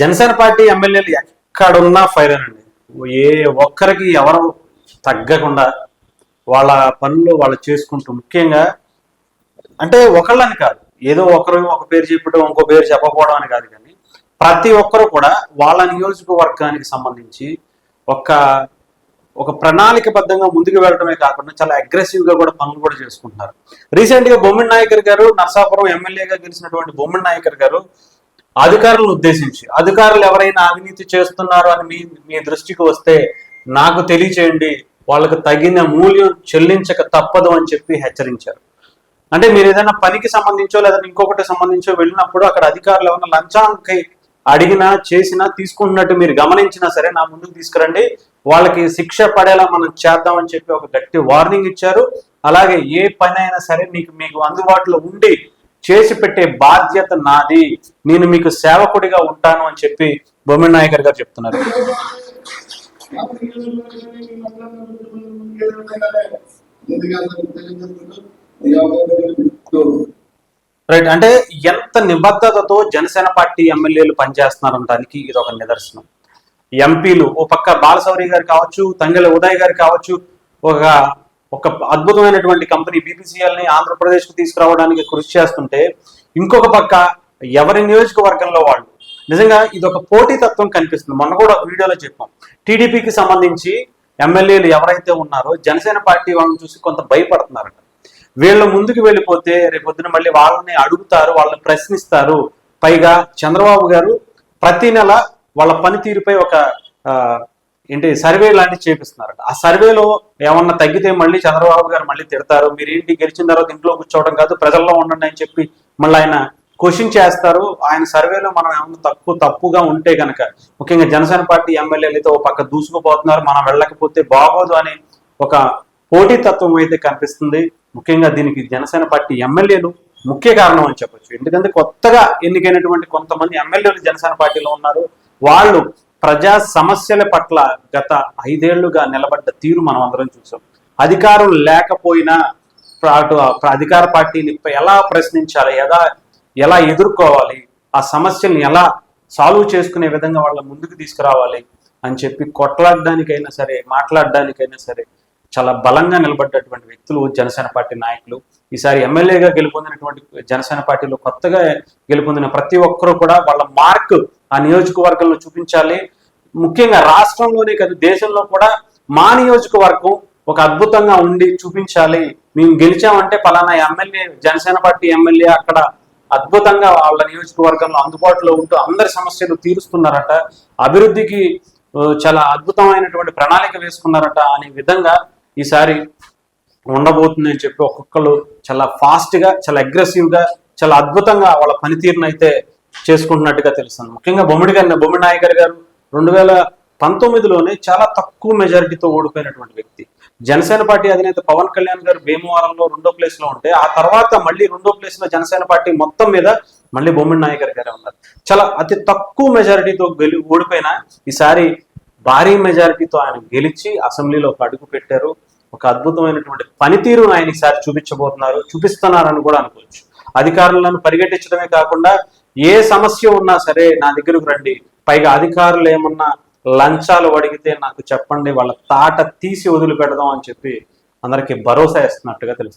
Janasena party ఎమ్మెల్యేలు ఎక్కడున్నా fire అండి. ఏ ఒక్కరికి ఎవరు తగ్గకుండా వాళ్ళ పనులు వాళ్ళు చేసుకుంటూ, ముఖ్యంగా అంటే ఒకళ్ళని కాదు, ఏదో ఒకరు ఒక పేరు చెప్పడం ఇంకో పేరు చెప్పకపోవడం అని కాదు, కానీ ప్రతి ఒక్కరు కూడా వాళ్ళ నియోజకవర్గానికి సంబంధించి ఒక ఒక ప్రణాళికబద్ధంగా ముందుకు వెళ్ళడమే కాకుండా చాలా అగ్రెసివ్ గా కూడా పనులు కూడా చేసుకుంటున్నారు. రీసెంట్ గా బొమ్మిడి నాయకర్ గారు, నర్సాపురం ఎమ్మెల్యేగా గెలిచినటువంటి బొమ్మిడి నాయకర్ గారు అధికారులను ఉద్దేశించి, అధికారులు ఎవరైనా అవినీతి చేస్తున్నారు అని మీ దృష్టికి వస్తే నాకు తెలియచేయండి, వాళ్ళకు తగిన మూల్యం చెల్లించక తప్పదు అని చెప్పి హెచ్చరించారు. అంటే మీరు ఏదైనా పనికి సంబంధించో లేదా ఇంకొకటి సంబంధించో వెళ్ళినప్పుడు అక్కడ అధికారులు ఏమైనా లంచానికి అడిగినా చేసినా తీసుకుంటున్నట్టు మీరు గమనించినా సరే నా ముందుకు తీసుకురండి, వాళ్ళకి శిక్ష పడేలా మనం చేద్దామని చెప్పి ఒక గట్టి వార్నింగ్ ఇచ్చారు. అలాగే ఏ పని అయినా సరే మీకు అందుబాటులో ఉండి చేసి పెట్టే బాధ్యత నాది, నేను మీకు సేవకుడిగా ఉంటాను అని చెప్పి బొమ్మిడి నాయకర్ గారు చెప్తున్నారు. రైట్, అంటే ఎంత నిబద్ధతతో జనసేన పార్టీ ఎమ్మెల్యేలు పనిచేస్తున్నారనడానికి ఇది ఒక నిదర్శనం. ఎంపీలు ఓ పక్క బాలశౌరి గారు కావచ్చు, తంగెల ఉదయ్ గారు కావచ్చు, ఒక అద్భుతమైనటువంటి కంపెనీ బీపీసీఎల్ ని ఆంధ్రప్రదేశ్ కు తీసుకురావడానికి కృషి చేస్తుంటే, ఇంకొక పక్క ఎవరి నియోజకవర్గంలో వాళ్ళు నిజంగా ఇది ఒక పోటీతత్వం కనిపిస్తుంది. మొన్న కూడా వీడియోలో చెప్పాం, టీడీపీకి సంబంధించి ఎమ్మెల్యేలు ఎవరైతే ఉన్నారో జనసేన పార్టీ వాళ్ళని చూసి కొంత భయపడుతున్నారట. వీళ్ళు ముందుకు వెళ్ళిపోతే రేపొద్దున మళ్ళీ వాళ్ళని అడుగుతారు, వాళ్ళని ప్రశ్నిస్తారు. పైగా చంద్రబాబు గారు ప్రతి నెల వాళ్ళ పనితీరుపై ఒక సర్వే లాంటివి చేపిస్తున్నారట. ఆ సర్వేలో ఏమన్నా తగ్గితే మళ్ళీ చంద్రబాబు గారు మళ్ళీ తిడతారు, మీరేంటి గెలిచిన తర్వాత ఇంట్లో కూర్చోవడం కాదు ప్రజల్లో ఉండండి అని చెప్పి మళ్ళీ ఆయన క్వశ్చన్ చేస్తారు. ఆయన సర్వేలో మనం ఏమన్నా తప్పుగా ఉంటే కనుక, ముఖ్యంగా జనసేన పార్టీ ఎమ్మెల్యేలు అయితే ఓ పక్క దూసుకుపోతున్నారు, మనం వెళ్ళకపోతే బాగోదు అని ఒక పోటీతత్వం అయితే కనిపిస్తుంది. ముఖ్యంగా దీనికి జనసేన పార్టీ ఎమ్మెల్యేలు ముఖ్య కారణం అని చెప్పొచ్చు. ఎందుకంటే కొత్తగా ఎన్నికైనటువంటి కొంతమంది ఎమ్మెల్యేలు జనసేన పార్టీలో ఉన్నారు. వాళ్ళు ప్రజా సమస్యల పట్ల గత 5 ఏళ్లుగా నిలబడ్డ తీరు మనం అందరం చూసాం. అధికారం లేకపోయినా అధికార పార్టీని ఎలా ప్రశ్నించాలి, ఎలా ఎదుర్కోవాలి, ఆ సమస్యల్ని ఎలా సాల్వ్ చేసుకునే విధంగా వాళ్ళ ముందుకు తీసుకురావాలి అని చెప్పి కొట్లాడడానికైనా సరే, మాట్లాడడానికైనా సరే చాలా బలంగా నిలబడ్డటువంటి వ్యక్తులు జనసేన పార్టీ నాయకులు. ఈసారి ఎమ్మెల్యేగా గెలుపొందినటువంటి జనసేన పార్టీలో కొత్తగా గెలుపొందిన ప్రతి ఒక్కరూ కూడా వాళ్ళ మార్క్ ఆ నియోజకవర్గంలో చూపించాలి. ముఖ్యంగా రాష్ట్రంలోనే కాదు, దేశంలో కూడా మా నియోజకవర్గం ఒక అద్భుతంగా ఉండి చూపించాలి. మేము గెలిచామంటే పలానా ఎమ్మెల్యే, జనసేన పార్టీ ఎమ్మెల్యే అక్కడ అద్భుతంగా వాళ్ళ నియోజకవర్గంలో అందుబాటులో ఉంటూ అందరి సమస్యలు తీరుస్తున్నారట, అభివృద్ధికి చాలా అద్భుతమైనటువంటి ప్రణాళిక వేసుకున్నారట అనే విధంగా ఈసారి ఉండబోతుంది అని చెప్పి ఒక్కొక్కరు చాలా ఫాస్ట్ గా, చాలా అగ్రెసివ్ గా, చాలా అద్భుతంగా వాళ్ళ పనితీరును అయితే చేసుకుంటున్నట్టుగా తెలుస్తుంది. ముఖ్యంగా బొమ్మిడి నాయకర్ గారు 2019లోనే చాలా తక్కువ మెజారిటీతో ఓడిపోయినటువంటి వ్యక్తి. జనసేన పార్టీ అధినేత పవన్ కళ్యాణ్ గారు భీమవరంలో 2వ ప్లేస్ లో ఉంటే, ఆ తర్వాత మళ్ళీ 2వ ప్లేస్ లో జనసేన పార్టీ మొత్తం మీద మళ్ళీ బొమ్మిడి నాయకర్ గారే ఉన్నారు. చాలా అతి తక్కువ మెజారిటీతో ఓడిపోయినా ఈసారి భారీ మెజారిటీతో ఆయన గెలిచి అసెంబ్లీలో ఒక అడుగు పెట్టారు. ఒక అద్భుతమైనటువంటి పనితీరు ఆయన ఈసారి చూపిస్తున్నారని కూడా అనుకోవచ్చు. అధికారులను పరిగెట్టించడమే కాకుండా ఏ సమస్య ఉన్నా సరే నా దగ్గరకు రండి, పైగా అధికారులు ఏమన్నా లంచాలు అడిగితే నాకు చెప్పండి, వాళ్ళ తాట తీసి వదిలిపెడదాం అని చెప్పి అందరికీ భరోసా ఇస్తున్నట్టుగా తెలుసు.